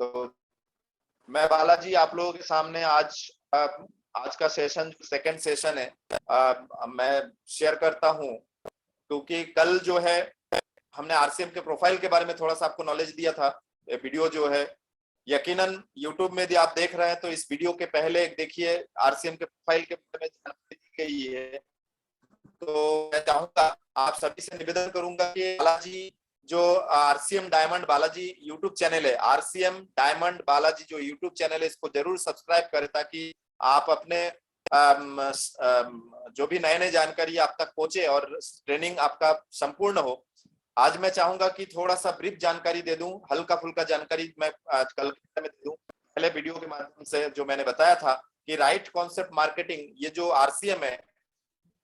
तो मैं बालाजी आप लोगों के सामने आज का सेशन जो सेकंड सेशन है मैं शेयर करता हूं, क्योंकि कल जो है हमने आरसीएम के प्रोफाइल के बारे में थोड़ा सा आपको नॉलेज दिया था। ये वीडियो जो है यकीनन यूट्यूब में यदि आप देख रहे हैं तो इस वीडियो के पहले देखिए आरसीएम के प्रोफाइल के बारे में जानकारी दी गई है। तो मैं चाहूंगा, आप सभी से निवेदन करूंगा कि बालाजी जो RCM diamond Balaji YouTube channel है, आरसीएम डायमंड बालाजी जो यूट्यूब चैनल है, इसको जरूर सब्सक्राइब करें ताकि आप अपने जो भी नए नए जानकारी आप तक पहुंचे और ट्रेनिंग आपका संपूर्ण हो। आज मैं चाहूंगा कि थोड़ा सा ब्रीफ जानकारी दे दूं, हल्का फुल्का जानकारी मैं आज कल में दे दूं। पहले वीडियो के माध्यम से जो मैंने बताया था कि राइट कॉन्सेप्ट मार्केटिंग, ये जो आरसीएम है,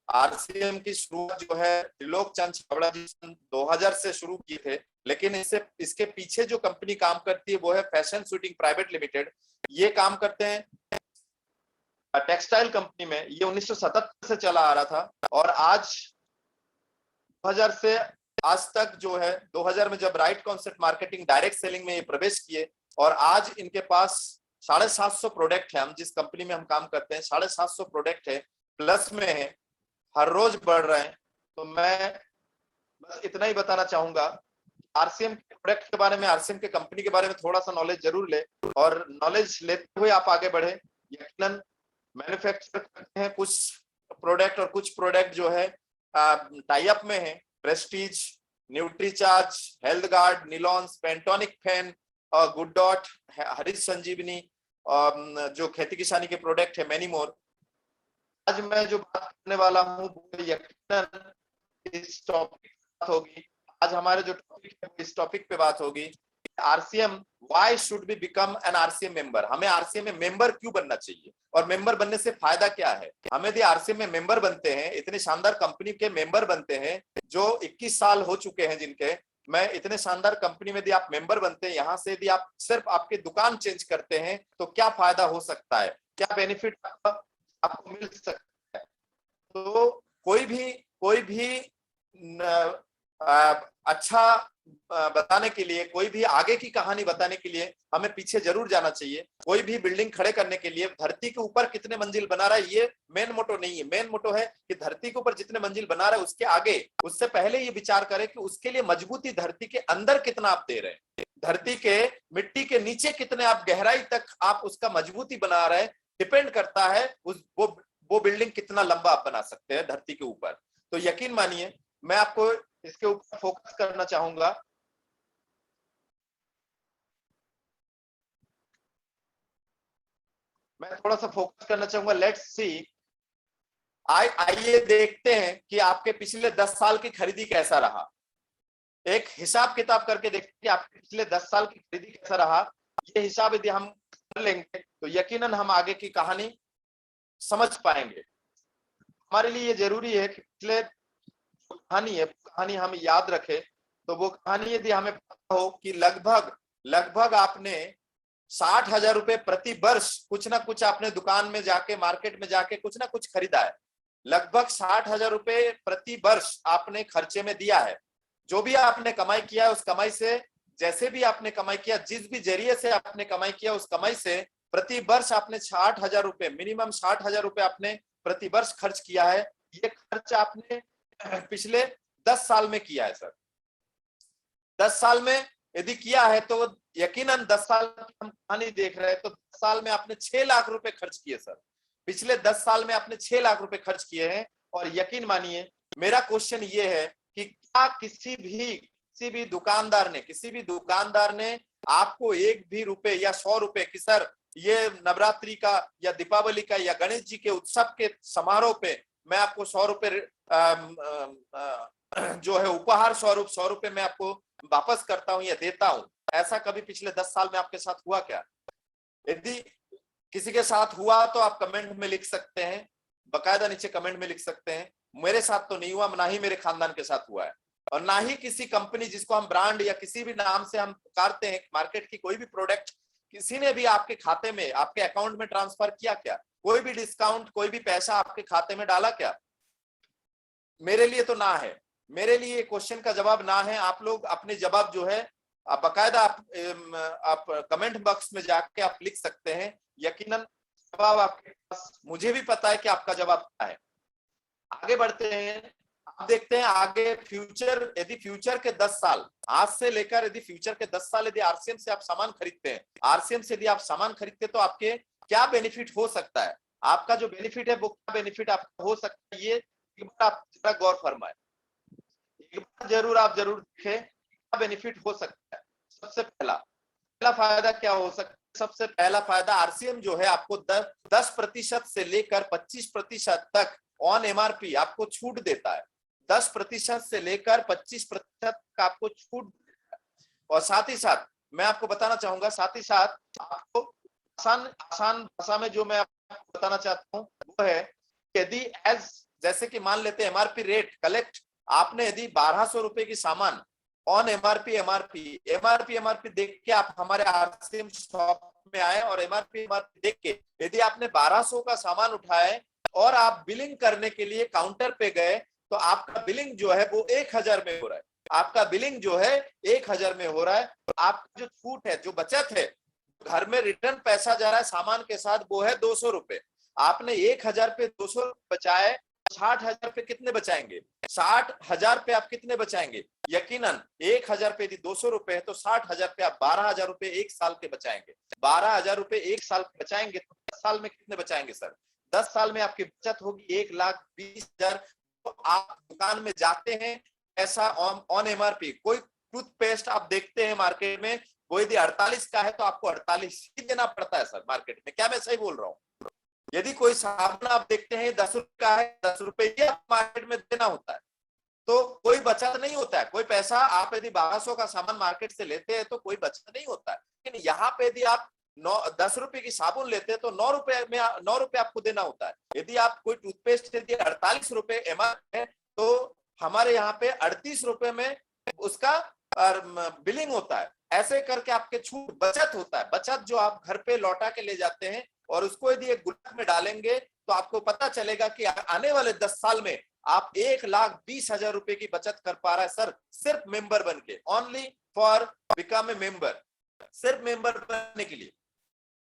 आरसीएम की शुरुआत जो है त्रिलोक चंद छाबड़ा जी 2000 से शुरू किए थे, लेकिन इसके पीछे जो कंपनी काम करती है वो है फैशन शूटिंग प्राइवेट लिमिटेड। ये काम करते हैं टेक्सटाइल कंपनी में। ये 1977 से चला आ रहा था और आज 2000 से आज तक जो है 2000 में जब right concept marketing direct selling में ये प्रवेश किए और आज इनके पास 750 प्रोडक्ट है। हम जिस कंपनी में हम काम करते हैं 750 प्रोडक्ट है, प्लस में है, हर रोज बढ़ रहे हैं। तो मैं बस इतना ही बताना चाहूंगा, आरसीएम के प्रोडक्ट के बारे में, आरसीएम के कंपनी के बारे में थोड़ा सा नॉलेज जरूर ले और नॉलेज लेते हुए आप आगे बढ़े। यकीनन मैन्युफैक्चर करते हैं कुछ प्रोडक्ट और कुछ प्रोडक्ट जो है टाई अप में है, Prestige, Nutricharge, Health Guard, Nilons, Pentonic fan और गुड डॉट, हरीश संजीवनी, जो खेती किसानी के प्रोडक्ट है, मैनी मोर। आज मैं जो बात करने वाला हूँ वो यकीनन इस टॉपिक पे बात होगी। आज हमारे जो टॉपिक है इस टॉपिक पे बात होगी, RCM why should be become an RCM member. हमें आरसीएम में मेंबर क्यों बनना चाहिए और मेंबर बनने से फायदा क्या है। हमें यदि आरसीएम में मेंबर बनते हैं, इतनी शानदार कंपनी के मेंबर बनते हैं जो 21 साल हो चुके हैं जिनके, मैं इतने शानदार कंपनी में यदि आप मेंबर बनते हैं, यहाँ से यदि आप सिर्फ आपकी दुकान चेंज करते हैं तो क्या फायदा हो सकता है, क्या बेनिफिट आपको मिल सकता है। तो कोई भी अच्छा बताने के लिए, कोई भी आगे की कहानी बताने के लिए हमें पीछे जरूर जाना चाहिए। कोई भी बिल्डिंग खड़े करने के लिए धरती के ऊपर कितने मंजिल बना रहा है ये मेन मोटो नहीं है। मेन मोटो है कि धरती के ऊपर जितने मंजिल बना रहा है उसके आगे, उससे पहले ये विचार करें कि उसके लिए मजबूती धरती के अंदर कितना आप दे रहे हैं, धरती के मिट्टी के नीचे कितने आप गहराई तक आप उसका मजबूती बना रहे हैं। डिपेंड करता है वो बिल्डिंग कितना लंबा आप बना सकते हैं धरती के ऊपर। तो यकीन मानिए मैं आपको इसके ऊपर फोकस करना चाहूंगा। मैं थोड़ा सा फोकस करना चाहूंगा। लेट्स सी, आइए देखते हैं कि आपके पिछले 10 साल की खरीदी कैसा रहा। एक हिसाब किताब करके देखते हैं कि आपके पिछले 10 साल की खरीदी कैसा रहा। ये हिसाब यदि हम कर लेंगे तो यकीनन हम आगे की कहानी समझ पाएंगे। हमारे लिए ये जरूरी है कि पिछले कहानी है, कहानी हम याद रखें। तो वो कहानी यदि हमें पता हो कि लगभग आपने 60,000 रुपए प्रति वर्ष कुछ ना कुछ आपने दुकान में जाके, मार्केट में जाके कुछ ना कुछ खरीदा है, लगभग 60,000 रुपए प्रति वर्ष आपने खर्चे में दिया है। जो भी आपने कमाई किया है उस कमाई से, जैसे भी आपने कमाई किया, जिस भी जरिए से आपने कमाई किया, उस कमाई से प्रति वर्ष आपने 60,000 रुपए, मिनिमम 60,000 रुपए आपने प्रति वर्ष खर्च किया है। ये खर्च आपने पिछले 10 साल में किया है सर। 10 साल में यदि किया है तो यकीनन 10 साल की हम कहानी देख रहे हैं तो 10 साल में आपने 6 लाख रुपए खर्च किए सर। पिछले 10 साल में आपने 6 लाख रुपए खर्च किए हैं। और यकीन मानिए मेरा क्वेश्चन ये है कि क्या किसी भी दुकानदार ने आपको एक भी रुपए या 100 रुपए की सर ये नवरात्रि का या दीपावली का या गणेश जी के उत्सव के समारोह पे मैं आपको 100 रुपए जो है उपहार स्वरूप 100 रुपए मैं आपको वापस करता हूं या देता हूं, ऐसा कभी पिछले 10 साल में आपके साथ हुआ क्या? यदि किसी के साथ हुआ तो आप कमेंट में लिख सकते हैं, बकायदा नीचे कमेंट में लिख सकते हैं। मेरे साथ तो नहीं हुआ, ना ही मेरे खानदान के साथ हुआ है और ना ही किसी कंपनी जिसको हम ब्रांड या किसी भी नाम से हम पुकारते हैं, मार्केट की कोई भी प्रोडक्ट किसी ने भी आपके खाते में, आपके अकाउंट में ट्रांसफर किया क्या? कोई भी डिस्काउंट, कोई भी पैसा आपके खाते में डाला क्या? मेरे लिए तो ना है। मेरे लिए क्वेश्चन का जवाब ना है। आप लोग अपने जवाब जो है आप बाकायदा आप कमेंट बॉक्स में जाके आप लिख सकते हैं, यकीनन जवाब आपके पास, मुझे भी पता है कि आपका जवाब क्या है। आगे बढ़ते हैं, आप देखते हैं आगे फ्यूचर, यदि फ्यूचर के 10 साल आज से लेकर यदि फ्यूचर के 10 साल यदि आरसीएम से आप सामान खरीदते हैं, आरसीएम से यदि आप सामान खरीदते हैं तो आपके क्या बेनिफिट हो सकता है, आपका जो बेनिफिट है वो क्या बेनिफिट आपका हो सकता है, ये एक बार आप जरा गौर फरमाए, एक बार जरूर देखें क्या बेनिफिट हो सकता है। सबसे पहला फायदा क्या हो सकता है, सबसे पहला फायदा आरसीएम जो है आपको 10% से लेकर 25% तक ऑन एमआरपी आपको छूट देता है। 10% से लेकर 25% का आपको छूट देता है। और साथ ही साथ मैं आपको बताना चाहूंगा, साथ ही साथ आपको आसान भाषा में जो मैं आपको बताना चाहता हूं वो है, यदि जैसे कि मान लेते हैं एमआरपी रेट कलेक्ट, आपने यदि 1200 रुपए की सामान ऑन एमआरपी देख के आप हमारे आरसीएम शॉप में आए और एमआरपी देख के यदि आपने 1200 का सामान उठाए और आप बिलिंग करने के लिए काउंटर पे गए तो आपका बिलिंग जो है वो 1000 में हो रहा है, आपका बिलिंग जो है 1000 में हो रहा है। तो आपका जो छूट है, जो बचत है, घर में रिटर्न पैसा जा रहा है सामान के साथ, वो है 200 रुपए। आपने 1000 पे 200 बचाए, 60,000 पे कितने बचाएंगे, 60,000 पे आप कितने बचाएंगे, यकीनन 1000 पे यदि 200 रुपए है तो 60,000 पे आप 12,000 रुपए एक साल के बचाएंगे। 12,000 रुपए एक साल के बचाएंगे तो 10 साल में कितने बचाएंगे सर, 10 साल में आपकी बचत होगी 1,20,000। तो आप दुकान में जाते हैं, ऐसा ऑन एमआरपी कोई टूथपेस्ट आप देखते हैं मार्केट में, वो यदि 48 का है तो आपको 48 ही देना पड़ता है सर मार्केट में, क्या मैं सही बोल रहा हूँ। यदि कोई साबुन आप देखते हैं 10 रुपए का है, 10 रुपए ही मार्केट में देना होता है, तो कोई बचत नहीं होता है, कोई पैसा आप यदि 1200 का सामान मार्केट से लेते हैं तो कोई बचत नहीं होता है। लेकिन यहाँ पे यदि आप 10 रुपए की साबुन लेते हैं तो 9 रुपए आपको देना होता है। यदि आप कोई टूथपेस्ट यदि 48 रुपए एमआरपी है तो हमारे यहाँ पे 38 रुपए में उसका बिलिंग होता है। ऐसे करके आपके छूट बचत होता है, बचत जो आप घर पे लौटा के ले जाते हैं और उसको यदि एक गुल्लक में डालेंगे तो आपको पता चलेगा कि आने वाले 10 साल में आप 1,20,000 रुपए की बचत कर पा रहा है सर, सिर्फ मेंबर बन के, only for become a member, सिर्फ मेंबर बनने के लिए।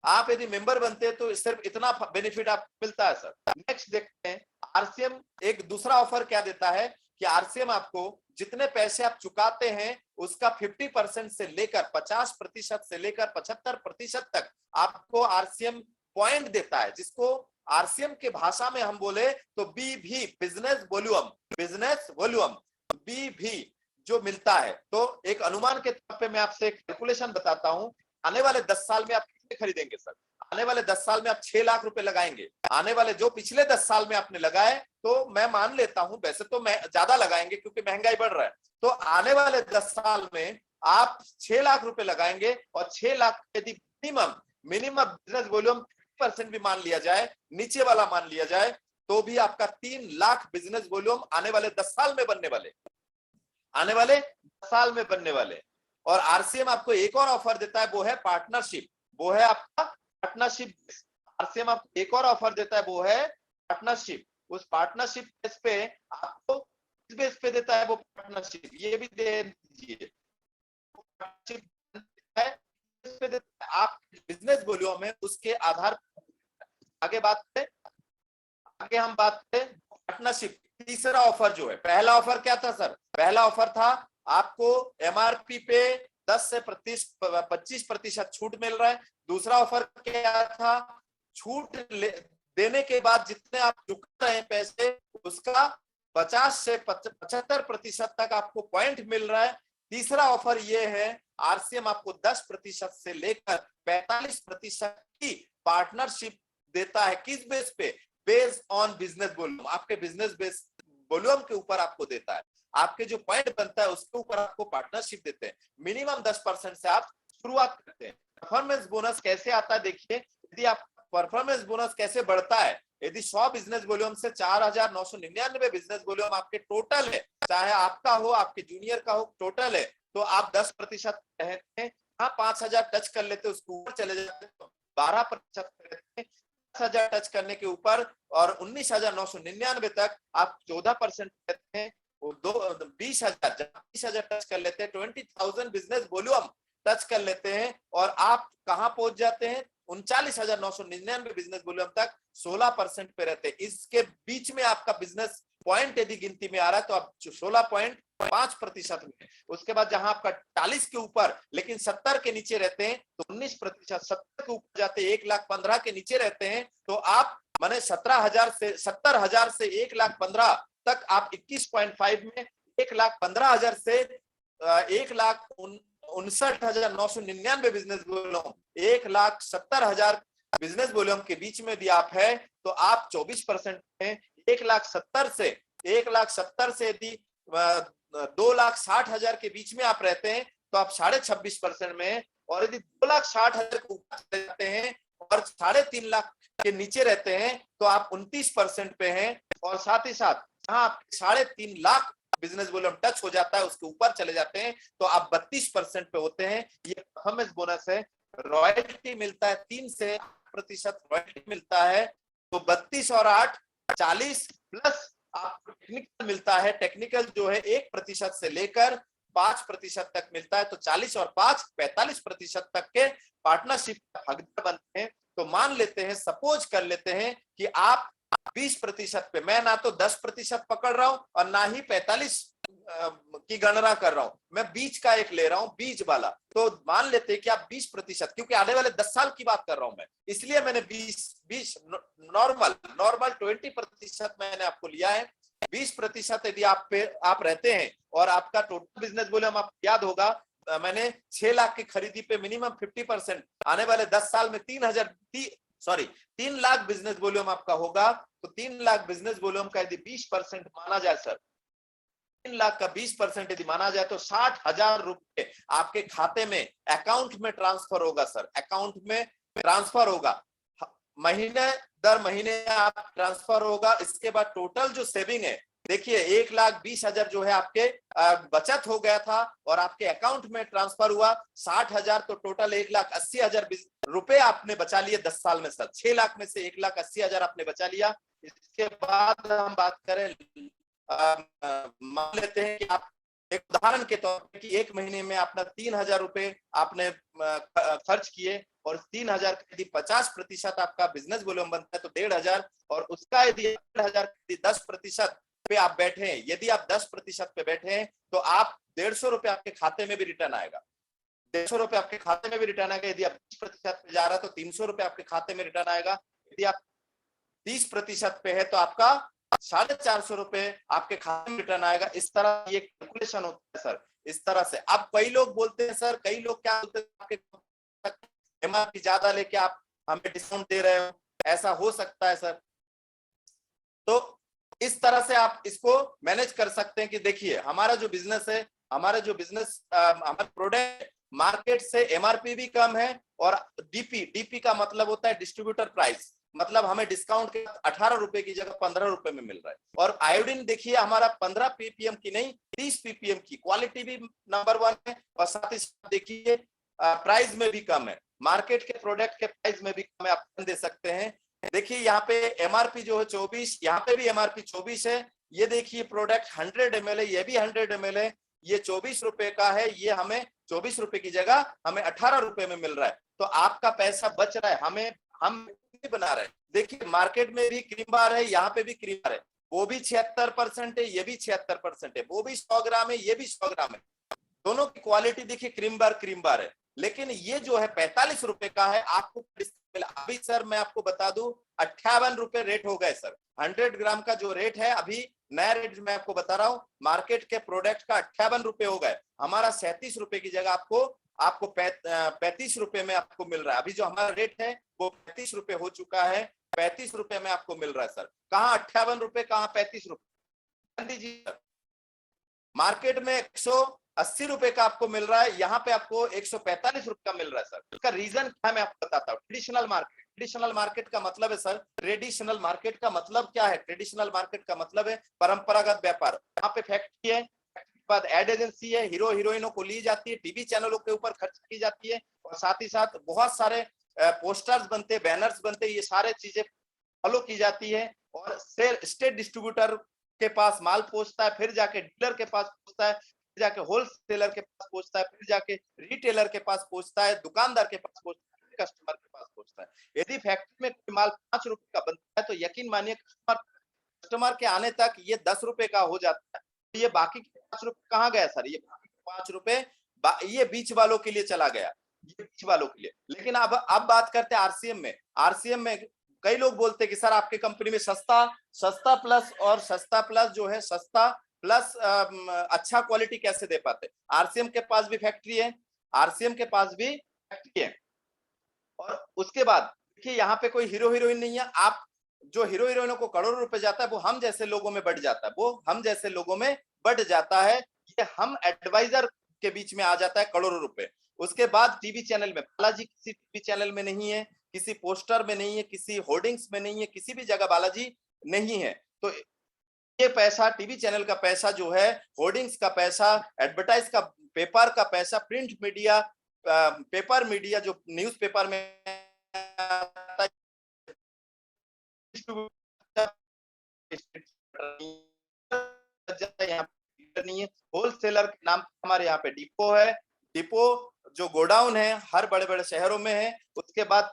आप यदि मेंबर बनते हैं तो सिर्फ इतना बेनिफिट आपको मिलता है सर। नेक्स्ट देखते हैं, आरसीएम एक दूसरा ऑफर क्या देता है कि आरसीएम आपको जितने पैसे आप चुकाते हैं उसका 50% से लेकर 50% से लेकर 75% तक आपको आरसीएम पॉइंट देता है, जिसको आरसीएम के भाषा में हम बोले तो बीवी, बिजनेस वॉल्यूम बीवी जो मिलता है। तो एक अनुमान के तौर पे मैं आपसे एक कैलकुलेशन बताता हूं, आने वाले 10 साल में आप कितने खरीदेंगे सर, आने वाले 10 साल में आप 6 लाख रुपए लगाएंगे। आने वाले जो पिछले 10 साल में आपने लगाए तो मैं मान लेता हूं, वैसे तो मैं ज्यादा लगाएंगे क्योंकि महंगाई बढ़ रहा है, तो आने वाले 10 साल में आप 6 लाख रुपए लगाएंगे और 6 लाख यदि मिनिमम बिजनेस वॉल्यूम % भी मान लिया जाए, नीचे वाला मान लिया जाए, तो भी आपका 3 लाख बिजनेस वॉल्यूम आने वाले 10 साल में बनने वाले, आने वाले 10 साल में बनने वाले। और आरसीएम आपको एक और ऑफर देता है, वो है पार्टनरशिप, वो है आपका पार्टनरशिप। आरसीएम आपको एक और ऑफर देता है, वो है पार्टनरशिप। उस पार्टनरशिप बेस पे आपको किस बेस पे देता है वो पार्टनरशिप, ये भी दे दीजिए। आप बिजनेस वॉल्यूम है उसके आधार पर आगे हम बात करें पार्टनरशिप। तीसरा ऑफर जो है, पहला ऑफर क्या था सर, पहला ऑफर था आपको एमआरपी पे 10 से 25% छूट मिल रहा है। दूसरा ऑफर क्या था, छूट देने के बाद जितने आप चुका रहे हैं पैसे उसका 50 से 75% तक आपको पॉइंट मिल रहा है। तीसरा ऑफर ये है, आरसीएम आपको 10% से लेकर 45% की पार्टनरशिप देता है। किस बेस पे, बेस्ड ऑन बिजनेस वॉल्यूम, आपके बिजनेस बेस वॉल्यूम के ऊपर आपको देता है, आपके जो पॉइंट बनता है उसके ऊपर आपको पार्टनरशिप देते हैं। मिनिमम 10% से आप शुरुआत करते हैं। परफॉर्मेंस बोनस कैसे आता है देखिए, यदि आप परफॉर्मेंस बोनस कैसे बढ़ता है, यदि 100 बिजनेस वॉल्यूम से 4,999 बिजनेस वॉल्यूम आपके टोटल है, चाहे आपका हो आपके जूनियर का हो, टोटल है, तो आप 10% रहते हैं। हाँ 5,000 टच कर लेते उसके ऊपर चले जाते हैं 12% रहते हैं। 10,000 टच करने के ऊपर और 19,999 तक आप 14% रहते हैं। वो 20,000, जब 20,000 टच कर लेते हैं, 20,000 बिजनेस वॉल्यूम टच कर लेते हैं, और आप कहां पहुंच जाते हैं, 39,999 बिजनेस वॉल्यूम तक 16% पे रहते हैं। इसके बीच में आपका बिजनेस पॉइंट यदि गिनती में आ रहा है तो आप 16.5% में, उसके बाद जहां आपका 40 के ऊपर लेकिन 70 के नीचे रहते हैं तो 19%, 70 के ऊपर जाते हैं 1,15,000 के नीचे रहते हैं तो आप माने 70,000 से 1,15,000 तक आप 21.5 में, 1,15,000 से 1,59,999 बिजनेस वॉल्यूम, 1,70,000 बिजनेस वॉल्यूम के बीच में भी आप है तो आप 24% में, 1,70,000 से यदि 2,60,000 के बीच में आप रहते हैं तो आप 26.5% में, और यदि 2,60,000 के ऊपर चले जाते हैं और 3.5 लाख के नीचे रहते हैं तो आप 29% पे हैं, और साथ ही साथ जहां आप 3.5 लाख बिजनेस वॉल्यूम टच हो जाता है उसके ऊपर चले जाते हैं तो आप 32% पे होते हैं। ये परफॉर्मेंस बोनस है। रॉयल्टी मिलता है 3% रॉयल्टी मिलता है, तो 32 और 8 40 प्लस आपको टेक्निकल मिलता है। टेक्निकल जो है 1% से लेकर 5% तक मिलता है, तो 40 और 5 45% तक के पार्टनरशिप का हकदार बनते हैं। तो मान लेते हैं, सपोज कर लेते हैं कि आप 20% पे, मैं ना तो 10% पकड़ रहा हूं और ना ही 45 की गणना कर रहा हूं, मैं बीच का एक ले रहा हूं, बीच वाला। तो मान लेते हैं कि आप 20%, क्योंकि आने वाले 10 साल की बात कर रहा हूं मैं, इसलिए मैंने 20 नॉर्मल 20% मैंने आपको लिया है। 20% यदि आप रहते हैं और आपका टोटल बिजनेस वॉल्यूम आपको याद होगा, मैंने 6 लाख की खरीदी पे मिनिमम 50%, आने वाले 10 साल में 3 लाख बिजनेस वॉल्यूम आपका होगा, तो 3 लाख बिजनेस वॉल्यूम का यदि 20% माना जाए सर, 3 लाख का 20% यदि माना जाए तो 60,000 रुपए आपके खाते में, अकाउंट में ट्रांसफर होगा सर, अकाउंट में ट्रांसफर होगा, महीने दर महीने आप ट्रांसफर होगा। इसके बाद टोटल जो सेविंग है, देखिए 1,20,000 जो है आपके बचत हो गया था और आपके अकाउंट में ट्रांसफर हुआ 60,000, तो टोटल 1,80,000 रुपए आपने बचा लिए 10 साल में सर। 6 लाख में से 1,80,000 आपने बचा लिया। इसके बाद हम बात करें, मान लेते हैं कि आप एक उदाहरण के तौर पे कि एक महीने में अपना 3,000 रुपए आपने खर्च किए, और 3,000 का यदि 50% आपका बिजनेस वॉल्यूम बनता है तो 1,500, और उसका यदि 1,500 10% पे आप बैठे हैं, यदि आप 10% पे बैठे हैं तो आप 150 रुपए आपके खाते में भी रिटर्न आएगा, 150 रुपए आपके खाते में भी रिटर्न आएगा। यदि आप 20% पे जा रहा है तो 300 रुपए आपके खाते में रिटर्न आएगा। यदि आप 30% पे है तो आपका 450 रुपए आपके खाते में रिटर्न आएगा। इस तरह ये कैलकुलेशन होता है सर, इस तरह से। अब कई लोग बोलते हैं सर, कई लोग क्या बोलते हैं, आपके एमआरपी ज्यादा लेके आप हमें डिस्काउंट दे रहे हो, ऐसा हो सकता है सर। तो इस तरह से आप इसको मैनेज कर सकते हैं कि देखिए हमारा जो बिजनेस है, हमारा प्रोडक्ट मार्केट से एमआरपी भी कम है, और डीपी का मतलब होता है डिस्ट्रीब्यूटर प्राइस, मतलब हमें डिस्काउंट के 18 रुपए की जगह 15 रुपए में मिल रहा है। और आयोडीन देखिए हमारा 15 पीपीएम की नहीं 30 पीपीएम की, क्वालिटी भी नंबर 1 है, और साथ ही साथ देखिए प्राइस में भी कम है, मार्केट के प्रोडक्ट के प्राइस में भी कम है, आप दे सकते हैं। देखिए यहाँ पे एमआरपी जो है 24, यहाँ पे भी एमआरपी 24 है। ये देखिए प्रोडक्ट 100 ml है, ये भी 100 ml है, ये 24 रुपए का है, ये हमें 24 रुपए की जगह हमें 18 रुपए में मिल रहा है। तो आपका पैसा बच रहा है, हम बना रहे हैं। देखिए मार्केट में भी क्रीम बार है, यहाँ पे भी क्रीम बार है, वो भी 76% है, ये भी 76% है, वो भी 100 ग्राम है, ये भी 100 ग्राम है। दोनों की क्वालिटी देखिए क्रीम बार है, लेकिन ये जो है 45 रुपए का है आपको। अभी सर मैं आपको बता दूं 58 रुपए रेट हो गए सर, 100 ग्राम का जो रेट है अभी नया रेट मैं आपको बता रहा हूं, मार्केट के प्रोडक्ट का 58 रुपए हो गए, हमारा 37 रुपए की जगह आपको 35 रुपए में आपको मिल रहा है। अभी जो हमारा रेट है वो 35 रुपए हो चुका है, 35 रुपए में आपको मिल रहा है सर। कहाँ 58 रुपए, कहाँ 35 रुपए। मार्केट में 180 रुपए का आपको मिल रहा है, यहाँ पे आपको 145 रुपए का मिल रहा है सर। इसका रीजन क्या है मैं आपको बताता हूँ। ट्रेडिशनल मार्केट का मतलब है सर, ट्रेडिशनल मार्केट का मतलब क्या है, ट्रेडिशनल मार्केट का मतलब है परंपरागत व्यापार। यहाँ पे फैक्ट्री है, बाद एड एजेंसी है, हीरो हीरोइनों को ली जाती है, टीवी चैनलों के ऊपर खर्च की जाती है, और साथ ही साथ बहुत सारे पोस्टर्स बनते, बैनर्स बनते, ये सारे चीजें फॉलो की जाती है। और स्टेट डिस्ट्रीब्यूटर के पास माल पहुंचता है, फिर जाके डीलर के पास पहुंचता है, फिर जाके होलसेलर के पास पहुंचता है, फिर जाके रिटेलर के पास पहुंचता है, दुकानदार के पास पहुंचता है, कस्टमर के पास पहुंचता है। यदि फैक्ट्री में कोई माल 5 रुपए का बनता है तो यकीन मानिए कस्टमर के आने तक ये 10 रुपए का हो जाता है। तो ये बाकी के 5 रुपए कहाँ गया सर? ये बाकी के 5 रुपए ये बीच वालों के लिए चला गया, ये बीच वालों के लिए। लेकिन अब बात करते हैं आरसीएम में। आरसीएम में कई लोग बोलते हैं कि सर आपके कंपनी में सस्ता प्लस, और सस्ता प्लस जो है सस्ता प्लस अच्छा क्वालिटी कैसे दे पाते? आरसीएम के पास भी फैक्ट्री है, आरसीएम के पास भी फैक्ट्री है। और उसके बाद देखिए यहाँ पे कोई हीरो हीरोइन नहीं है। आप जो हीरो हीरोइनों को करोड़ों रुपए जाता है वो हम जैसे लोगों में बढ़ जाता है, वो हम जैसे लोगों में बढ़ जाता है। ये हम एडवाइजर के बीच में आ जाता है करोड़ों रुपए। उसके बाद टीवी चैनल में, बालाजी किसी टीवी चैनल में नहीं है, किसी पोस्टर में नहीं है, किसी होर्डिंग्स में नहीं है, किसी भी जगह बालाजी नहीं है। तो ये पैसा, टीवी चैनल का पैसा जो है, होर्डिंग्स का पैसा, एडवर्टाइज का, पेपर का पैसा, प्रिंट मीडिया, पेपर मीडिया जो न्यूज पेपर में नहीं है। होलसेलर के नाम हमारे यहाँ पे डिपो है, डिपो जो गोडाउन है हर बड़े बड़े शहरों में है। उसके बाद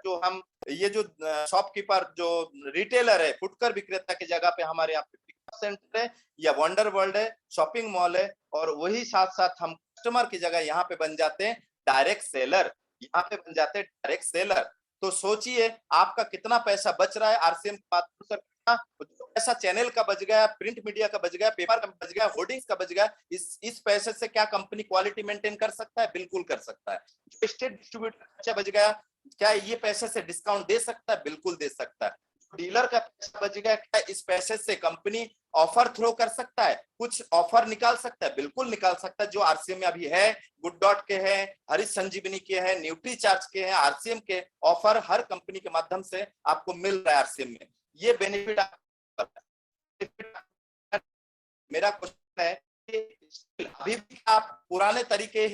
जो हम ये जो शॉपकीपर जो रिटेलर है, फुटकर विक्रेता की जगह पे हमारे यहाँ पे पिकअप सेंटर है या वंडर वर्ल्ड है, शॉपिंग मॉल है। और वही साथ साथ हम कस्टमर की जगह यहाँ पे बन जाते हैं डायरेक्ट सेलर, यहाँ पे बन जाते हैं डायरेक्ट सेलर। तो सोचिए आपका कितना पैसा बच रहा है आरसीएम के माध्यम से। पैसा चैनल का बच गया, प्रिंट मीडिया का बच गया, पेपर का बच गया, होर्डिंग्स का बच गया। इस पैसे से क्या कंपनी क्वालिटी मेंटेन कर सकता है? बिल्कुल कर सकता है। जो स्टेट डिस्ट्रीब्यूटर खर्चा बच गया, क्या ये पैसे से डिस्काउंट दे सकता है? बिल्कुल दे सकता है। डीलर का पैसा बच गया, क्या इस पैसे से कंपनी ऑफर थ्रो कर सकता है, कुछ ऑफर निकाल सकता है? बिल्कुल निकाल सकता है। जो आरसीएम में अभी है, गुड डॉट के हैं, हरीश संजीवनी के हैं, न्यूट्री चार्ज के हैं, आरसीएम के ऑफर हर कंपनी के माध्यम से आपको मिल रहा है आरसीएम में। ये बेनिफिट मेरा क्वेश्चन है कि अभी भी आप पुराने तरीके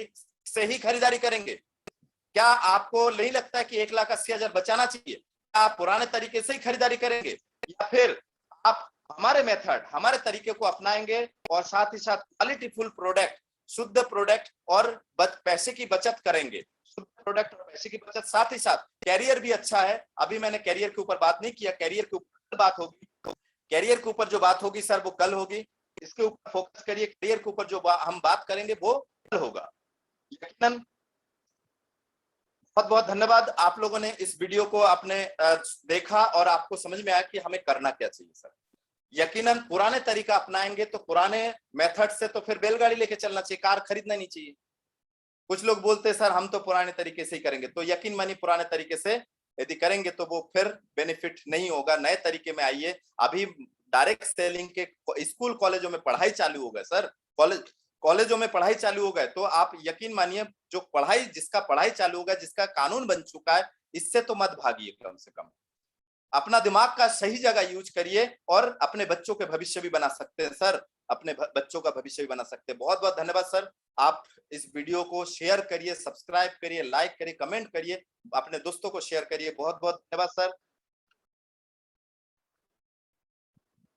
से ही खरीदारी करेंगे? क्या आपको नहीं लगता है कि 1,80,000 बचाना चाहिए? क्या आप पुराने तरीके से ही खरीदारी करेंगे, या फिर आप हमारे मेथड, हमारे तरीके को अपनाएंगे और साथ ही साथ क्वालिटीफुल प्रोडक्ट, शुद्ध प्रोडक्ट और पैसे की बचत करेंगे? शुद्ध प्रोडक्ट और पैसे की बचत, साथ ही साथ कैरियर भी अच्छा है। अभी मैंने कैरियर के ऊपर बात नहीं किया, कैरियर के ऊपर बात होगी, कैरियर के ऊपर जो बात होगी सर वो कल होगी। इसके ऊपर फोकस करिए, कैरियर के ऊपर जो हम बात करेंगे वो कल होगा। यकीनन बहुत बहुत धन्यवाद। आप लोगों ने इस वीडियो को आपने देखा और आपको समझ में आया कि हमें करना क्या चाहिए सर। यकीनन पुराने तरीका अपनाएंगे तो पुराने मेथड से तो फिर बैलगाड़ी लेके चलना चाहिए, कार खरीदना नहीं चाहिए। कुछ लोग बोलते हैं सर हम तो पुराने तरीके से ही करेंगे, तो यकीन मानिए पुराने तरीके से यदि करेंगे तो वो फिर बेनिफिट नहीं होगा। नए तरीके में आइए। अभी डायरेक्ट सेलिंग के स्कूल कॉलेजों में पढ़ाई चालू हो गए सर, कॉलेजों में पढ़ाई चालू हो गए। तो आप यकीन मानिए जो पढ़ाई, जिसका पढ़ाई चालू हो गया, जिसका कानून बन चुका है, इससे तो मत भागिए। कम से कम अपना दिमाग का सही जगह यूज करिए और अपने बच्चों के भविष्य भी बना सकते हैं सर, अपने बच्चों का भविष्य भी बना सकते हैं। बहुत बहुत धन्यवाद सर। आप इस वीडियो को शेयर करिए, सब्सक्राइब करिए, लाइक करिए, कमेंट करिए, अपने दोस्तों को शेयर करिए। बहुत बहुत धन्यवाद सर।